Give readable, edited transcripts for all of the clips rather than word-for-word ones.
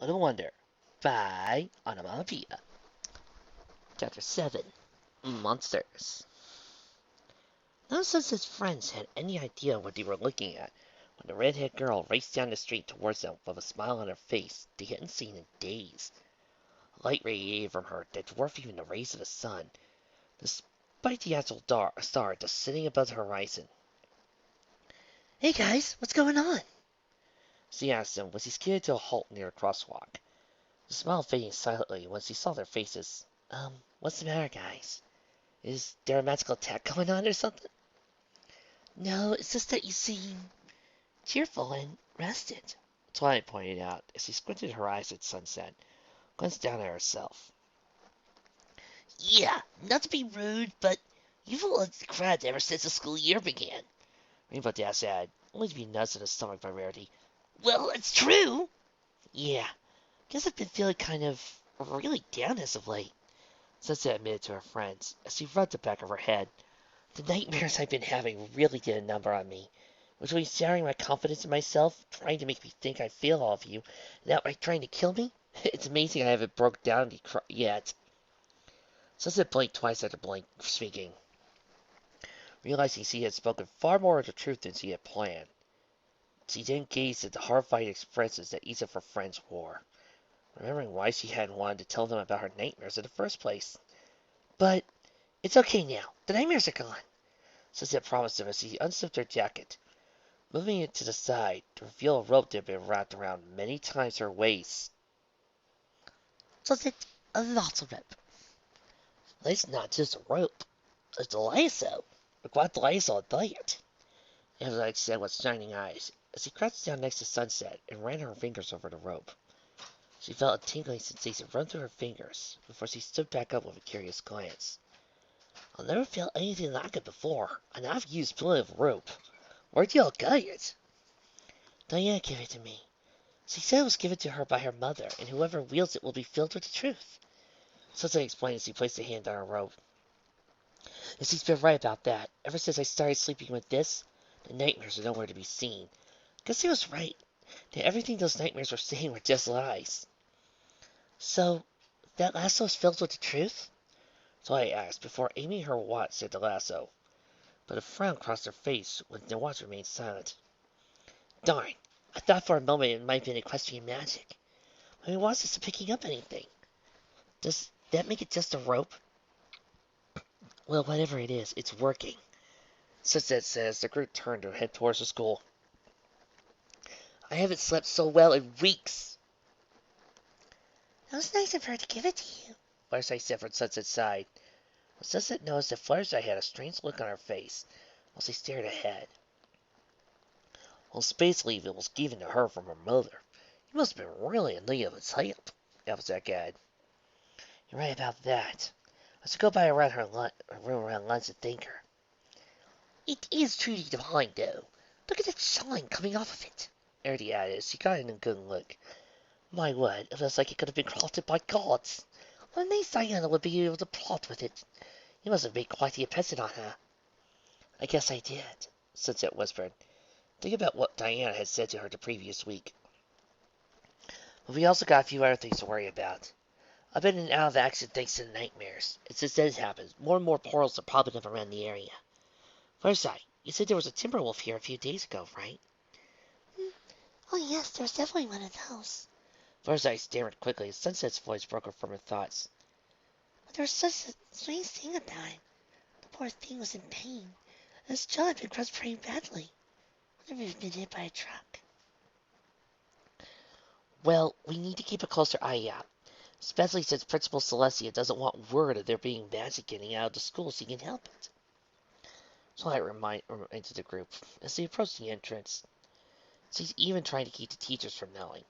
Little Wonder by Onomatopoeia. Chapter 7 Monsters. None of Sunset's friends had any idea what they were looking at when the red-haired girl raced down the street towards them with a smile on her face they hadn't seen in days. A light radiated from her that dwarfed even the rays of the sun, despite the actual star just sitting above the horizon. "Hey guys, what's going on?" she asked them as he skidded to a halt near a crosswalk. The smile fading silently once he saw their faces. What's the matter, guys? Is there a magical attack going on or something?" "No, it's just that you seem cheerful and rested," Twilight pointed out as she squinted her eyes at Sunset, glanced down at herself. "Yeah, not to be rude, but you've looked the crowd ever since the school year began," Rainbow Dash said, only to be nudged in the stomach by Rarity. "Well, it's true." "Yeah, guess I've been feeling kind of really down as of late," Sunset admitted to her friends as she rubbed the back of her head. "The nightmares I've been having really did a number on me. Between shattering my confidence in myself, trying to make me think I fail all of you, and outright trying to kill me, it's amazing I haven't broke down yet." Sunset blinked twice after speaking, realizing she had spoken far more of the truth than she had planned. She then gazed at the horrified expressions that each of her friends wore, remembering why she hadn't wanted to tell them about her nightmares in the first place. "But it's okay now. The nightmares are gone," Sunset promised them as she unzipped her jacket, moving it to the side to reveal a rope that had been wrapped around many times her waist. "Sunset, a lasso rope." "It's not just a rope. It's a lasso. A quite lasso at that," Angelique said with shining eyes, as she crouched down next to Sunset and ran her fingers over the rope. She felt a tingling sensation run through her fingers before she stood back up with a curious glance. "I've never felt anything like it before, and I've used plenty of rope. Where'd y'all get it?" "Diana gave it to me. She said it was given to her by her mother, and whoever wields it will be filled with the truth," Sunset explained as she placed a hand on her rope. "And she's been right about that. Ever since I started sleeping with this, the nightmares are nowhere to be seen. Guess he was right, that everything those nightmares were saying were just lies." "So, that lasso is filled with the truth?" Twilight asked, before aiming her watch at the lasso. But a frown crossed her face when the watch remained silent. "Darn! I thought for a moment it might have been equestrian magic. My watch isn't picking up anything. Does that make it just a rope?" "Well, whatever it is, it's working," Sunset said as the group turned to head towards the school. "I haven't slept so well in weeks." "That was nice of her to give it to you," Fluttershy said from Sunset's side. But Sunset noticed that Fluttershy had a strange look on her face while she stared ahead. "Well, space leave it was given to her from her mother. You must have been really in need of its help," Applejack added. "You're right about that. I should go by around her room around lunch and thank her." "It is truly divine, though. Look at that shine coming off of it," Rarity added as she got in a good look. "My word, it looks like it could have been crafted by gods. What nice Diana would be able to plot with it. You must have made quite the impression on her." "I guess I did," Sunset whispered, thinking about what Diana had said to her the previous week. "But we also got a few other things to worry about. I've been in and out of action thanks to the nightmares, and since that happens, more and more portals are popping up around the area. Fluttershy, you said there was a Timberwolf here a few days ago, right?" "Oh yes, there was definitely one of those." Fluttershy stammered quickly as Sunset's voice broke her from her thoughts. "But there was such a strange thing about it. The poor thing was in pain, and its jaw had been crushed pretty badly. Wonder if it had been hit by a truck." "Well, we need to keep a closer eye out, especially since Principal Celestia doesn't want word of there being magic getting out of the school so he can help it," Twilight reminded the group as they approached the entrance. She's even trying to keep the teachers from knowing.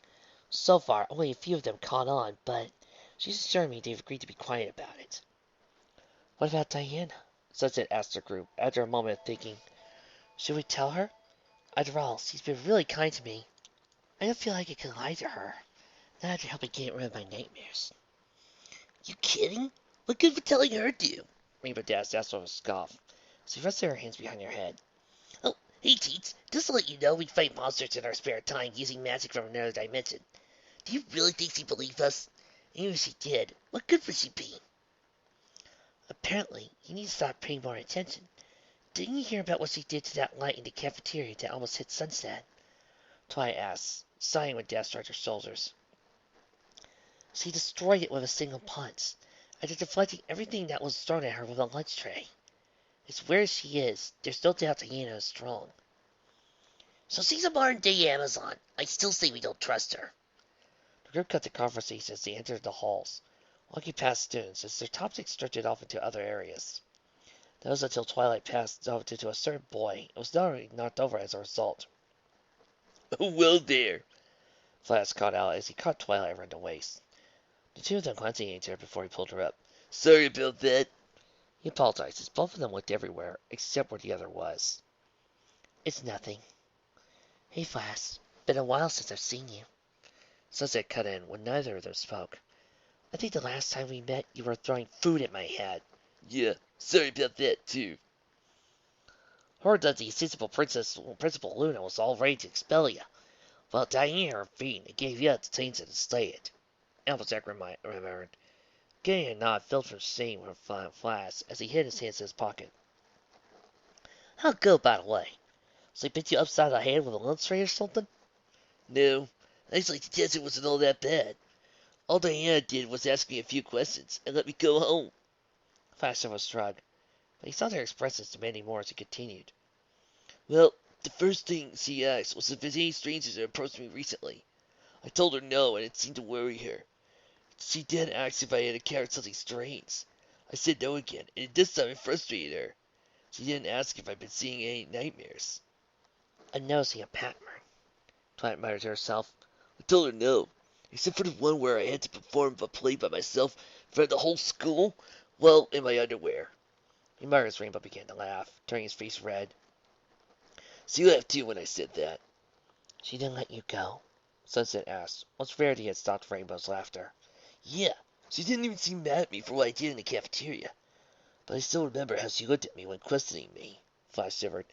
So far, only a few of them caught on, but she's assured me they've agreed to be quiet about it. "What about Diana?" Sunset asked the group after a moment of thinking. "Should we tell her? After all, she's been really kind to me. I don't feel like I can lie to her, not after helping get rid of my nightmares." "You kidding? What good would telling her do?" Rainbow Dash asked with a scoff. She rested her hands behind her head. "Oh, hey, Teets, just to let you know, we fight monsters in our spare time using magic from another dimension. Do you really think she'd believe us? Even if she did, what good would she be? Apparently, you need to start paying more attention. Didn't you hear about what she did to that light in the cafeteria that almost hit Sunset? Twilight asked, sighing when death struck her shoulders. She destroyed it with a single punch, after deflecting everything that was thrown at her with a lunch tray. It's where she is. There's no doubt Diana is strong. So she's a modern-day Amazon. I still say we don't trust her. The group cut the conversation as they entered the halls, walking past students as their topics drifted off into other areas. That was until Twilight passed over to a certain boy and was narrowly knocked over as a result. Oh, well there, Flash called out as he caught Twilight around the waist. The two of them glancing at each other before he pulled her up. Sorry about that. He apologized as both of them looked everywhere except where the other was. It's nothing. Hey, Flash. Been a while since I've seen you. Sunset cut in when neither of them spoke. I think the last time we met you were throwing food at my head. Yeah, sorry about that, too. Heard that the sensible Principal Luna was all ready to expel you. Well, Diana intervened and gave you up to change it instead. Applejack remembered. Getting a nod filled from seeing her flash as he hid his hands in his pocket. How'd it go, by the way? So he beat you upside the head with a lunch tray or something? No, actually the test wasn't all that bad. All Diana did was ask me a few questions and let me go home. Flash was shrug, but he saw their expressions demanding more as he continued. Well, the first thing she asked was if there's any strangers that approached me recently. I told her no, and it seemed to worry her. She then asked if I had encountered something strange. I said no again, and this time it frustrated her. She didn't ask if I'd been seeing any nightmares. A nosy a pattern, Twilight muttered to herself. I told her no, except for the one where I had to perform a play by myself in front of the whole school, well, in my underwear. He muttered as Rainbow began to laugh, turning his face red. She laughed too when I said that. She didn't let you go? Sunset asked, once Rarity had stopped Rainbow's laughter. Yeah, she didn't even seem mad at me for what I did in the cafeteria. But I still remember how she looked at me when questioning me. Flash shivered.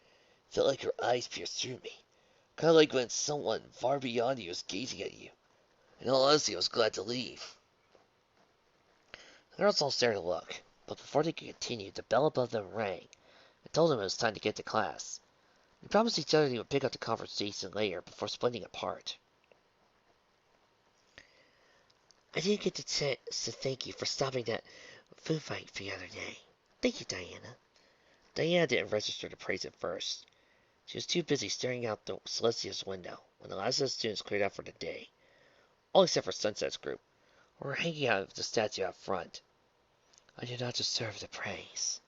Felt like her eyes pierced through me. Kind of like when someone far beyond you was gazing at you. In all honesty, I was glad to leave. The girls all stared a look, but before they could continue, the bell above them rang and told them it was time to get to class. They promised each other they would pick up the conversation later before splitting apart. I didn't get the chance to thank you for stopping that food fight the other day. Thank you, Diana. Diana didn't register the praise at first. She was too busy staring out the Celestia's window when the last of the students cleared out for the day, all except for Sunset's group, who were hanging out of the statue out front. I do not deserve the praise,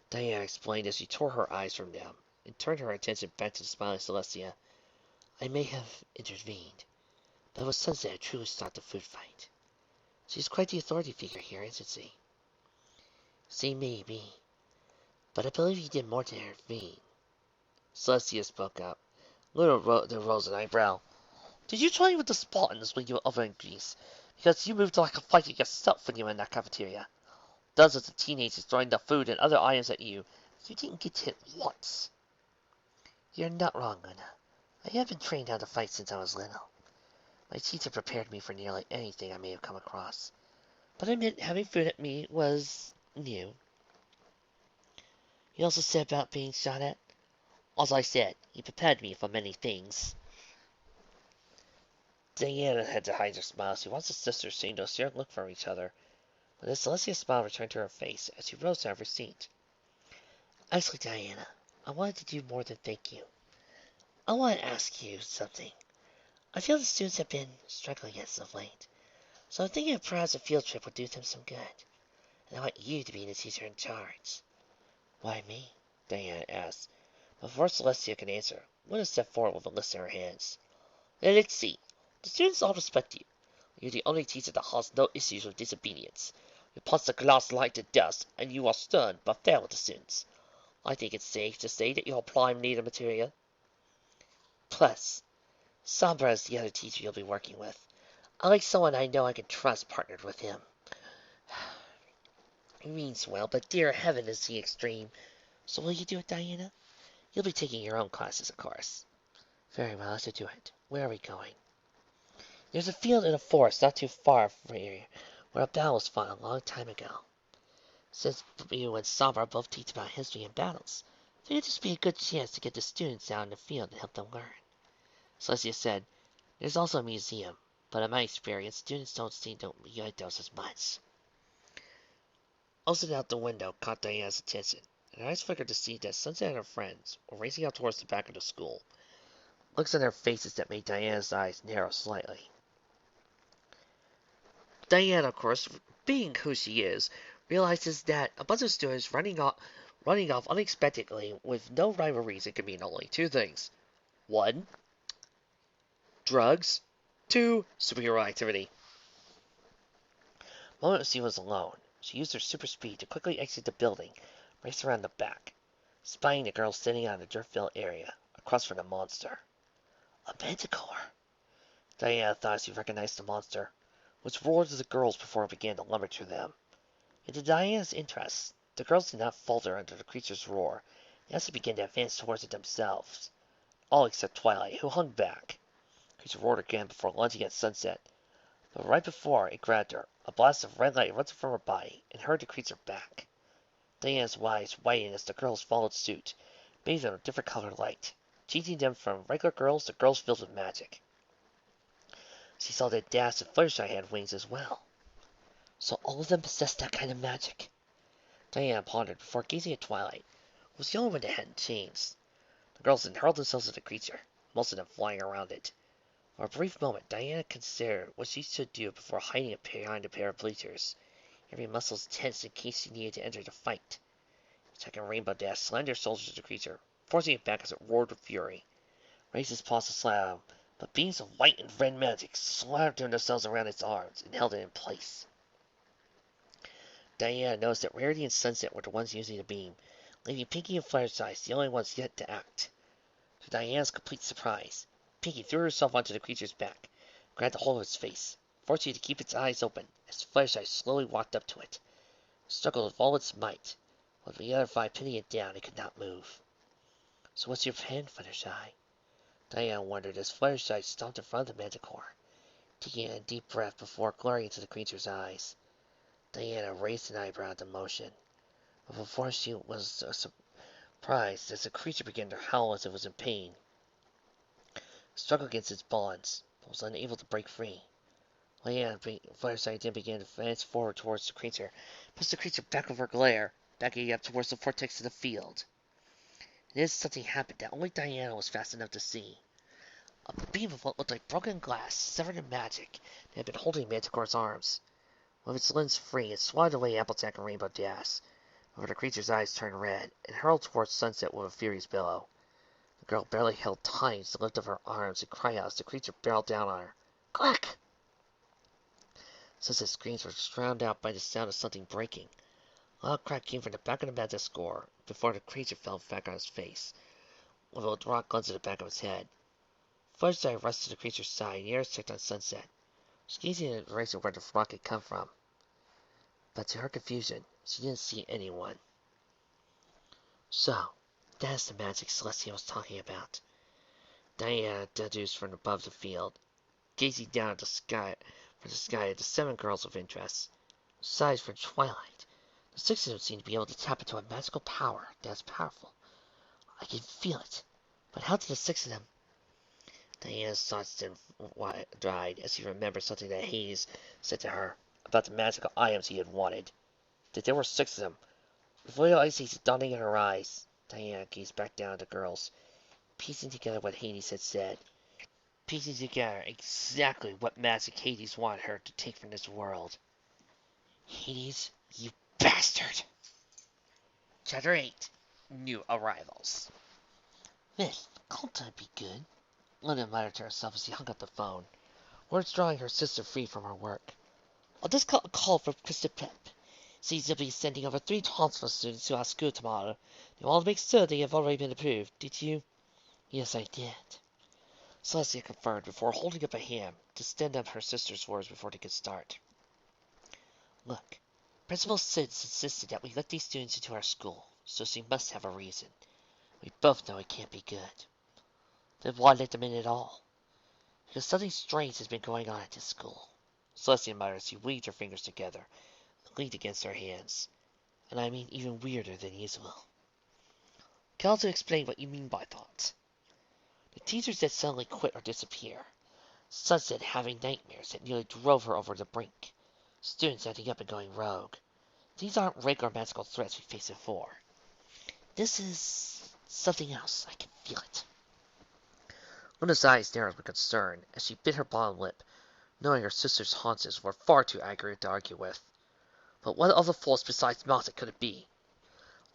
Diana explained as she tore her eyes from them and turned her attention back to the smiling Celestia. I may have intervened, but it was Sunset who truly stopped the food fight. She's quite the authority figure here, isn't she? She may be, but I believe you did more to intervene. Celestia spoke up. Luna rose an eyebrow. Did you train with the Spartans when you were over in Greece? Because you moved like a fighter yourself when you were in that cafeteria. Dozens of teenagers throwing the food and other items at you. You didn't get hit once. You're not wrong, Luna. I have been trained how to fight since I was little. My teacher prepared me for nearly anything I may have come across. But I admit having food at me was new. You also said about being shot at? As I said, he prepared me for many things. Diana had to hide her smile as she watched her sisters seemed to share a look from each other, but the Celestia's smile returned to her face as she rose out of her seat. Actually, Diana, I wanted to do more than thank you. I want to ask you something. I feel the students have been struggling as of late, so I'm thinking perhaps a field trip would do them some good, and I want you to be the teacher in charge. Why me? Diana asked. Before Celestia could answer, Luna stepped forward with a list in her hands. Now let's see. The students all respect you. You're the only teacher that has no issues with disobedience. You punch the class like to dust, and you are stern but fair with the students. I think it's safe to say that you apply neither material. Plus, Sombra is the other teacher you'll be working with. I like someone I know I can trust partnered with him. He means well, but dear heaven is he extreme. So will you do it, Diana? You'll be taking your own classes, of course. Very well, I shall do it. Where are we going? There's a field in a forest not too far from here where a battle was fought a long time ago. Since you and Samba are both teach about history and battles, I think it'd just be a good chance to get the students out in the field and help them learn. Celestia said, there's also a museum, but in my experience, students don't seem to enjoy those as much. Looking out the window caught Diana's attention, and her eyes flickered to see that Sunset and her friends were racing out towards the back of the school. Looks in their faces that made Diana's eyes narrow slightly. Diana, of course, being who she is, realizes that a bunch of students running off unexpectedly with no rhyme or reason can mean only two things. One, drugs. Two, superhero activity. The moment she was alone, she used her super speed to quickly exit the building, race around the back, spying the girl sitting on the dirt-filled area, across from the monster. A manticore! Diana thought she recognized the monster, which roared at the girls before it began to lumber to them. And to Diana's interest, the girls did not falter under the creature's roar, and as they began to advance towards it themselves. All except Twilight, who hung back. The creature roared again before lunging at Sunset. But right before it grabbed her, a blast of red light erupted from her body and hurled the creature back. Diana's eyes widened as the girls followed suit, bathed in a different colored light, changing them from regular girls to girls filled with magic. She saw that Dash and Fluttershy had wings as well. So all of them possessed that kind of magic. Diana pondered before gazing at Twilight, who was the only one that hadn't changed. The girls then hurled themselves at the creature, most of them flying around it. For a brief moment, Diana considered what she should do before hiding behind a pair of bleachers. Every muscle tense in case she needed to enter the fight. Second Rainbow Dash slammed her shoulders at the creature, forcing it back as it roared with fury. Raised his paws to slam, but beams of white and red magic slapped themselves around its arms and held it in place. Diana noticed that Rarity and Sunset were the ones using the beam, leaving Pinkie and Fluttershy the only ones yet to act. To Diana's complete surprise, Pinkie threw herself onto the creature's back, grabbed a hold of its face, forcing it to keep its eyes open as Fluttershy slowly walked up to it. It struggled with all its might, while the other five pinning it down and could not move. So what's your plan, Fluttershy? Diana wondered as Fluttershy stomped in front of the Manticore, taking a deep breath before glaring into the creature's eyes. Diana raised an eyebrow at the motion, but before she was surprised as the creature began to howl as if it was in pain. It struggled against its bonds, but was unable to break free. Diana, Fluttershy then began to advance forward towards the creature, pushed the creature back over glare, backing up towards the vortex of the field. And then something happened that only Diana was fast enough to see. A beam of what looked like broken glass severed the magic that had been holding Manticore's arms. With its limbs free, it swatted away Applejack and Rainbow Dash, before the creature's eyes turned red, and hurled towards Sunset with a furious bellow. The girl barely held time to lift up her arms and cry out as the creature barreled down on her. Clack! Sunset's screams were drowned out by the sound of something breaking. A loud crack came from the back of the Manticore before the creature fell back on its face, with a rock glanced at the back of its head. Fluttershy rushed to the creature's side and ears checked on Sunset, gazing at the direction where the rock had come from. But to her confusion, she didn't see anyone. So, that's the magic Celestia was talking about. Diana deduced from above the field, gazing down at the sky at the 7 girls of interest. Aside from Twilight, the 6 of them seem to be able to tap into a magical power that is powerful. I can feel it. But how did the 6 of them? Diana's thoughts then dried as she remembered something that Hades said to her about the magical items he had wanted. That there were 6 of them. With realizing dawning in her eyes, Diana gazed back down at the girls, piecing together what Hades had said. Piecing together exactly what magic Hades wanted her to take from this world. Hades, you bastard! Chapter 8. New Arrivals. Myth, can't I be good? Linda muttered to herself as she hung up the phone, words drawing her sister free from her work. I'll just call for Mr. Pip. Seems you'll be sending over 3 transfer students to our school tomorrow. You want to make sure they have already been approved, did you? Yes, I did. Celestia confirmed before holding up a hand to stand up her sister's words before they could start. Look, Principal Sids insisted that we let these students into our school, so she must have a reason. We both know it can't be good. Then why let them in at all? Because something strange has been going on at this school. Celestia muttered as she weaved her fingers together and leaned against her hands. And I mean even weirder than usual. Call to explain what you mean by that. The teachers that suddenly quit or disappear. Sunset having nightmares that nearly drove her over the brink. Students acting up and going rogue. These aren't regular magical threats we faced before. This is something else. I can feel it. Luna's eyes narrowed with concern as she bit her bottom lip, knowing her sister's haunches were far too accurate to argue with. But what other force besides magic could it be?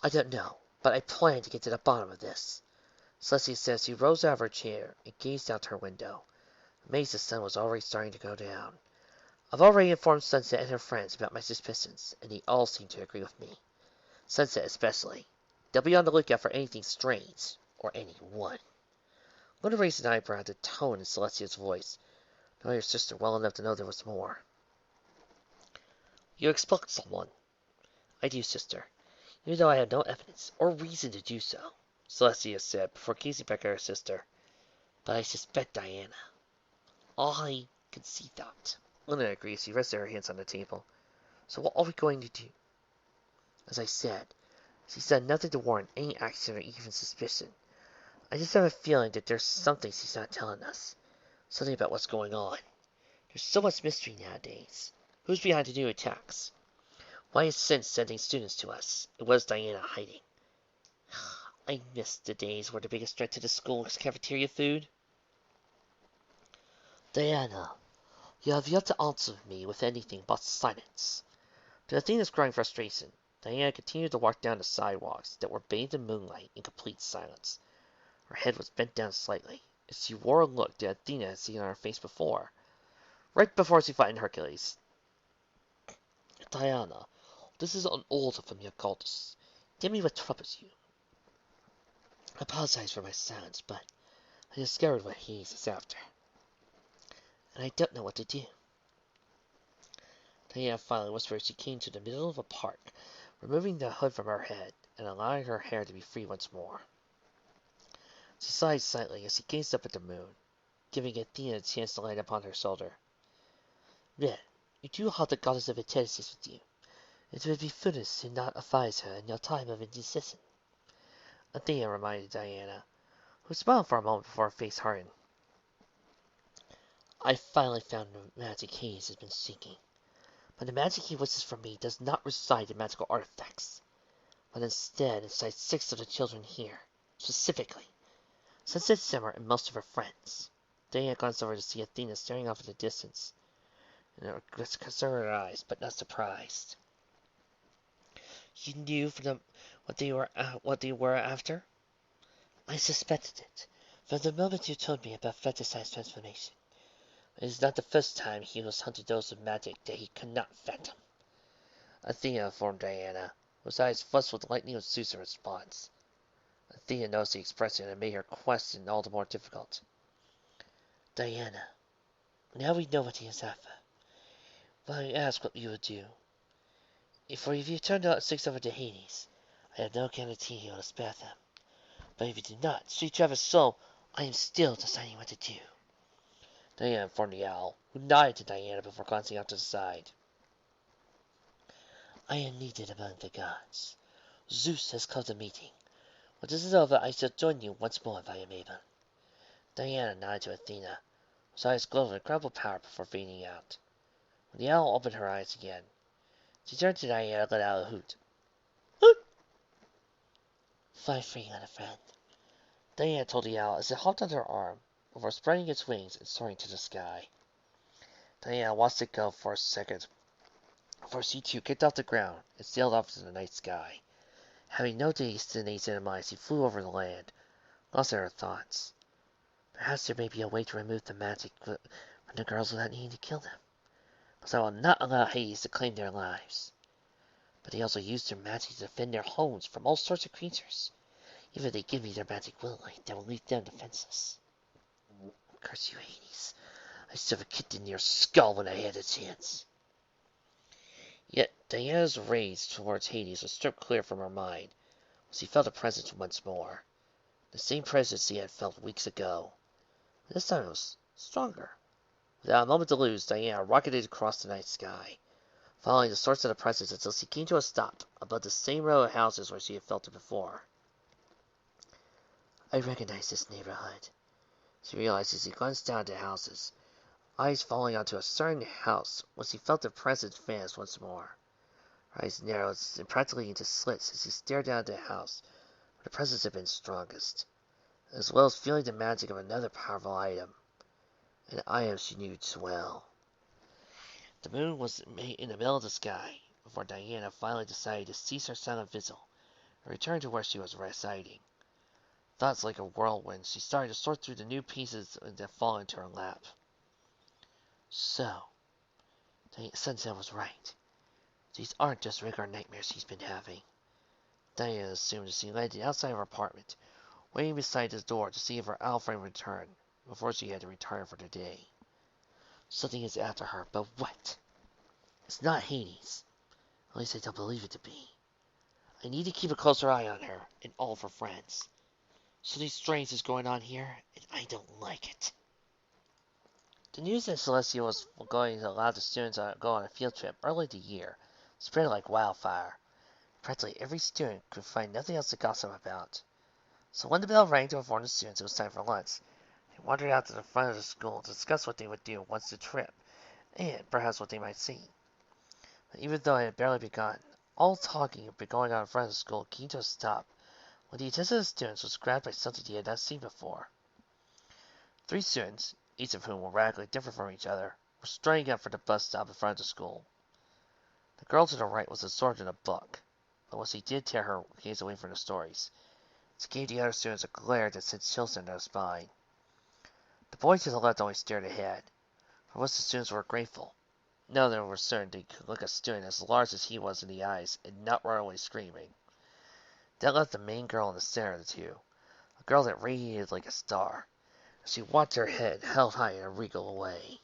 I don't know, but I plan to get to the bottom of this. Celestia said as she rose out of her chair and gazed out her window, amazed the sun was already starting to go down. I've already informed Sunset and her friends about my suspicions, and they all seem to agree with me. Sunset especially. They'll be on the lookout for anything strange, or anyone. Luna raised an eyebrow at the tone in Celestia's voice, knowing her sister well enough to know there was more. You expect someone. I do, sister, even though I have no evidence or reason to do so, Celestia said before gazing back at her sister. But I suspect Diana. I can see that. Luna agreed as she rested her hands on the table. So what are we going to do? As I said, she said nothing to warrant any action or even suspicion. I just have a feeling that there's something she's not telling us. Something about what's going on. There's so much mystery nowadays. Who's behind the new attacks? Why is Sin sending students to us? It was Diana hiding. I miss the days where the biggest threat to the school was cafeteria food. Diana, you have yet to answer me with anything but silence. To Athena's growing frustration, Diana continued to walk down the sidewalks that were bathed in moonlight in complete silence. Her head was bent down slightly, as she wore a look that Athena had seen on her face before, right before she fought in Hercules. Diana, this is an order from your goddess. Tell me what troubles you. I apologize for my silence, but I discovered what Hades is after. And I don't know what to do. Diana finally whispered as she came to the middle of a park, removing the hood from her head and allowing her hair to be free once more. She sighed slightly as she gazed up at the moon, giving Athena a chance to land upon her shoulder. Well, you do have the goddess of intelligence with you. It would be foolish to not advise her in your time of indecision. Athena reminded Diana, who smiled for a moment before her face hardened. I finally found the magic Hades has been seeking. But the magic he wishes for me does not reside in magical artifacts, but instead inside 6 of the children here, specifically Sunset Simmer and most of her friends. Diana glanced over to see Athena staring off in the distance, and her concern in her eyes, but not surprised. You knew from them what they were after? I suspected it, from the moment you told me about Fetiscide's transformation. It is not the first time he was hunted those with magic that he could not fathom. Athena informed Diana, whose eyes flushed with lightning with Zeus' response. Athena noticed the expression and made her question all the more difficult. Diana, now we know what he is after. But I ask what you would do. If you turned out 6 over to Hades, I have no guarantee he will spare them. But if you do not, Street Travis so, I am still deciding what to do. Diana informed the owl, who nodded to Diana before glancing out to the side. I am needed among the gods. Zeus has called a meeting. When this is over, I shall join you once more if I am able. Diana nodded to Athena, whose eyes glowed with incredible power before fading out. When the owl opened her eyes again, she turned to Diana and let out a hoot. Hoot! Fly free, little friend, Diana told the owl as it hopped on her arm, before spreading its wings and soaring to the sky. Diana watched it go for a second, before she too kicked off the ground and sailed off into the night sky. Having no destination in mind, she flew over the land, lost in her thoughts. Perhaps there may be a way to remove the magic from the girls without needing to kill them. But I will not allow Hades to claim their lives. But they also use their magic to defend their homes from all sorts of creatures. Even if they give me their magic willingly, they will leave them defenseless. Curse you, Hades. I should have kicked in your skull when I had a chance. Yet Diana's rage towards Hades was stripped clear from her mind, when she felt a presence once more. The same presence she had felt weeks ago. This time it was stronger. Without a moment to lose, Diana rocketed across the night sky, following the source of the presence until she came to a stop above the same row of houses where she had felt it before. I recognize this neighborhood, she realized as she glanced down at the houses, eyes falling onto a certain house when she felt the presence vanish once more. Her eyes narrowed practically into slits as she stared down at the house where the presence had been strongest, as well as feeling the magic of another powerful item, an item she knew too well. The moon was in the middle of the sky before Diana finally decided to cease her silent vigil and return to where she was residing. Thoughts like a whirlwind, she started to sort through the new pieces that fall into her lap. So, Sunset was right. These aren't just regular nightmares she's been having. Diana assumed as she landed outside of her apartment, waiting beside the door to see if her owl friend returned before she had to retire for the day. Something is after her, but what? It's not Hades. At least I don't believe it to be. I need to keep a closer eye on her and all of her friends. Something strange is going on here, and I don't like it. The news that Celestia was going to allow the students to go on a field trip early in the year spread like wildfire. Practically every student could find nothing else to gossip about. So when the bell rang to inform the students it was time for lunch, they wandered out to the front of the school to discuss what they would do once the trip, and perhaps what they might see. But even though it had barely begun, all talking had been going on in front of the school came to a stop when the attention of the students was grabbed by something they had not seen before. 3 students, each of whom were radically different from each other, were straying up for the bus stop in front of the school. The girl to the right was absorbed in a book, but when she did tear her gaze away from the stories, she gave the other students a glare that sent chills down their spine. The boy to the left only stared ahead, for once the students were grateful. None of them were certain they could look a student as large as he was in the eyes and not run away screaming. That left the main girl in the center of the two, a girl that radiated like a star. She watched her head held high in a regal way.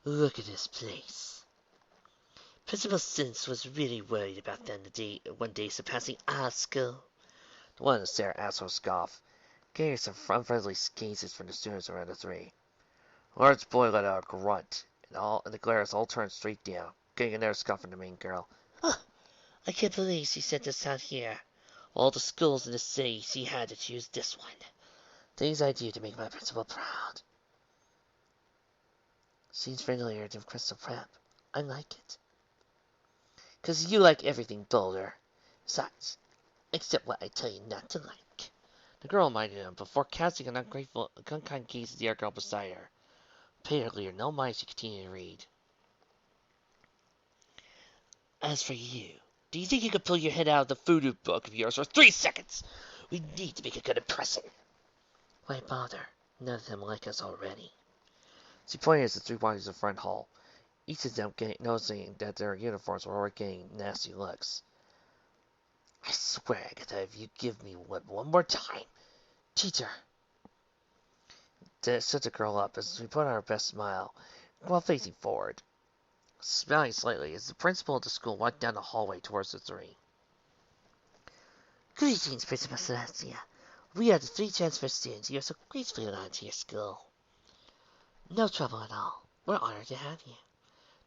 Look at this place. Principal Sims was really worried about them one day surpassing our school. The one in the center asked with a scoff, getting some unfriendly gazes from the students around the 3. A large boy let out a grunt, and the glares all turned straight down, getting another scoff from the main girl. Oh, I can't believe she sent us out here. All the schools in the city, she had to choose this one. Things I do to make my principal proud. Seems familiar to Crystal Prep. I like it. 'Cause you like everything bolder. Besides, except what I tell you not to like. The girl reminded him before casting an unkind gaze at the other girl beside her. Apparently, no mind she continued to read. As for you, do you think you could pull your head out of the voodoo book of yours for 3 seconds? We need to make a good impression. Why bother? None of them like us already. She pointed at the 3 bodies in the front hall, each of them noticing that their uniforms were already getting nasty looks. I swear, Agatha, if you give me one more time. Teacher! That set the girl up as we put on her best smile, while facing forward, smiling slightly as the principal of the school walked down the hallway towards the 3. Greetings, Principal Celestia. We are the 3 transfer students you have so gracefully allowed to your school. No trouble at all. We're honored to have you.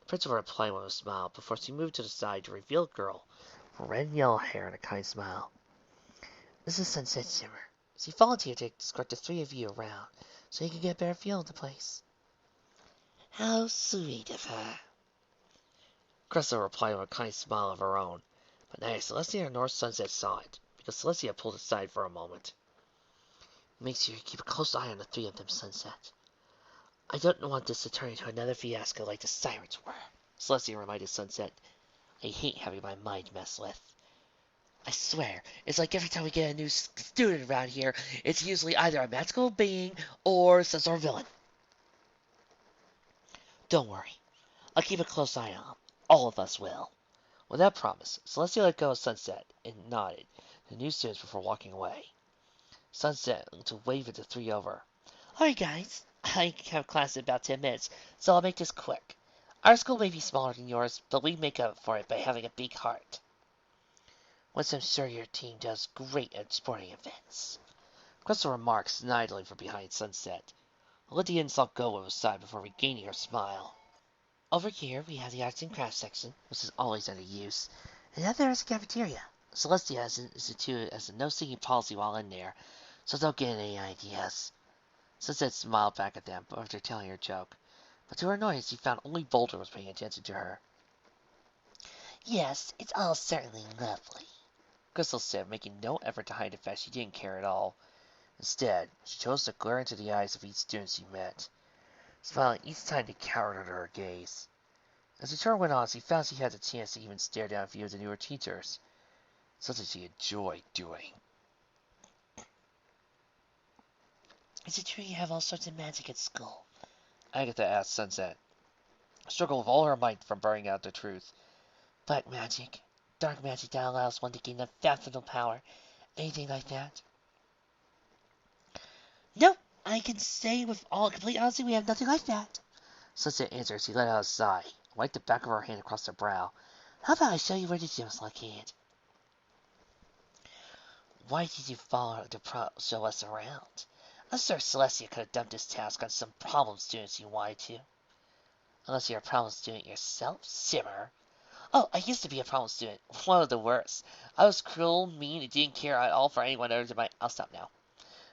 The principal replied with a smile before she moved to the side to reveal a girl with red and yellow hair and a kind smile. This is Sunset Shimmer. She volunteered to escort the 3 of you around so you can get a better feel of the place. How sweet of her. Crystal replied with a kind smile of her own, but neither Celestia nor Sunset saw it, because Celestia pulled aside for a moment. Make sure you keep a close eye on the 3 of them, Sunset. I don't want this to turn into another fiasco like the Sirens were, Celestia reminded Sunset. I hate having my mind messed with. I swear, it's like every time we get a new student around here, it's usually either a magical being or some sort of villain. Don't worry. I'll keep a close eye on them. All of us will. With that promise, Celestia let go of Sunset and nodded to the new students before walking away. Sunset to wave at the 3 over. Alright guys, I have class in about 10 minutes, so I'll make this quick. Our school may be smaller than yours, but we make up for it by having a big heart. Once I'm sure your team does great at sporting events. Crystal remarked snidely from behind Sunset. Lydia insult go with a sigh before regaining her smile. Over here, we have the arts and crafts section, which is always under use, and then there's the cafeteria. Celestia has instituted as a no-singing policy while in there, so don't get any ideas. Sunset smiled back at them after telling her joke, but to her annoyance, she found only Boulder was paying attention to her. Yes, it's all certainly lovely, Crystal said, making no effort to hide the fact she didn't care at all. Instead, she chose to glare into the eyes of each student she met, smiling each time they cowered under her gaze. As the tour went on, she found she had the chance to even stare down a few of the newer teachers, something she enjoyed doing. Is it true you have all sorts of magic at school? Agatha asked Sunset, struggled with all her might from burying out the truth. Black magic, dark magic that allows one to gain unfathomable power, anything like that? Nope, I can say with all complete honesty we have nothing like that. Sunset answered as she let out a sigh, and wiped the back of her hand across her brow. How about I show you where the gym's located? Why did you follow to show us around? I'm sure Celestia could have dumped this task on some problem students you wanted to. Unless you're a problem student yourself, Simmer. Oh, I used to be a problem student. One of the worst. I was cruel, mean, and didn't care at all for anyone other than my... I'll stop now.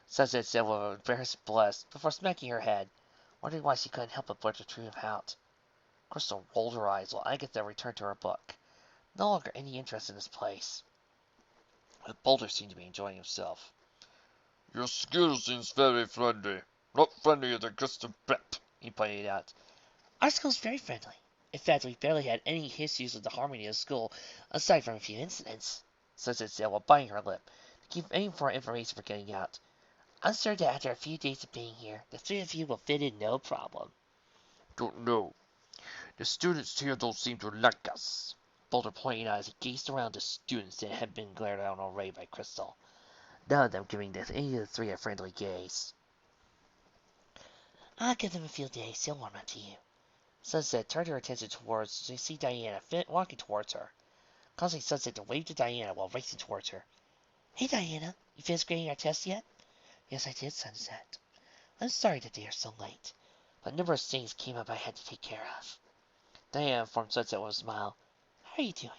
Sunset said with an embarrassed blush before smacking her head, wondering why she couldn't help but blurt the truth out. Crystal rolled her eyes while Agatha returned to her book. No longer any interest in this place. But Boulder seemed to be enjoying himself. Your school seems very friendly. Not friendlier than Crystal Bet, he pointed out. Our school's very friendly. In fact, we've barely had any issues with the harmony of the school, aside from a few incidents, Sunset said while biting her lip, to keep any more information for getting out. I'm sure that after a few days of being here, the three of you will fit in no problem. Don't know. The students here don't seem to like us, Boulder pointed out as he gazed around the students that had been glared at already by Crystal, none of them giving any of the three a friendly gaze. I'll give them a few days, they'll warm up to you. Sunset turned her attention towards to see Diana walking towards her, causing Sunset to wave to Diana while racing towards her. Hey Diana, you finished grading our test yet? Yes, I did, Sunset. I'm sorry that they are so late, but numerous things came up I had to take care of. Diana informed Sunset with a smile. How are you doing?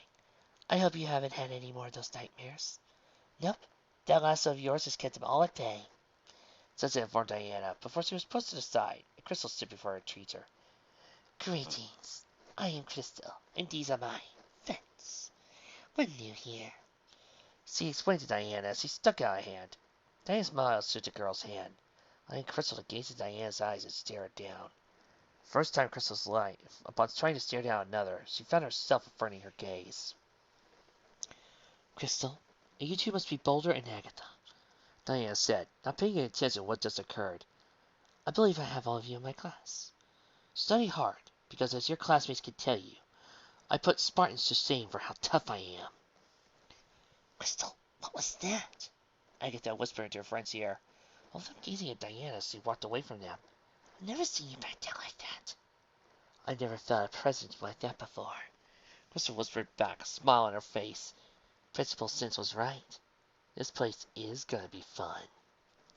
I hope you haven't had any more of those nightmares. Nope, that lasso of yours has kept them all at bay. Sunset informed Diana before she was pushed to the side, and Crystal stood before her to treat her. Greetings. I am Crystal, and these are my friends. We're new here. She explained to Diana as she stuck out a hand. Diana smiled shook the girl's hand, allowing Crystal to gaze into Diana's eyes and stare her down. First time Crystal's life, upon trying to stare down another, she found herself averting her gaze. Crystal, you two must be Boulder and Agatha, Diana said, not paying any attention to what just occurred. I believe I have all of you in my class. Study hard, because as your classmates can tell you, I put Spartans to shame for how tough I am. Crystal, what was that? Agatha whispered into her friend's ear, while them gazing at Diana as she walked away from them. I've never seen you back down like that. I've never felt a presence like that before. Crystal whispered back, a smile on her face. Principal Sense was right. This place is gonna be fun.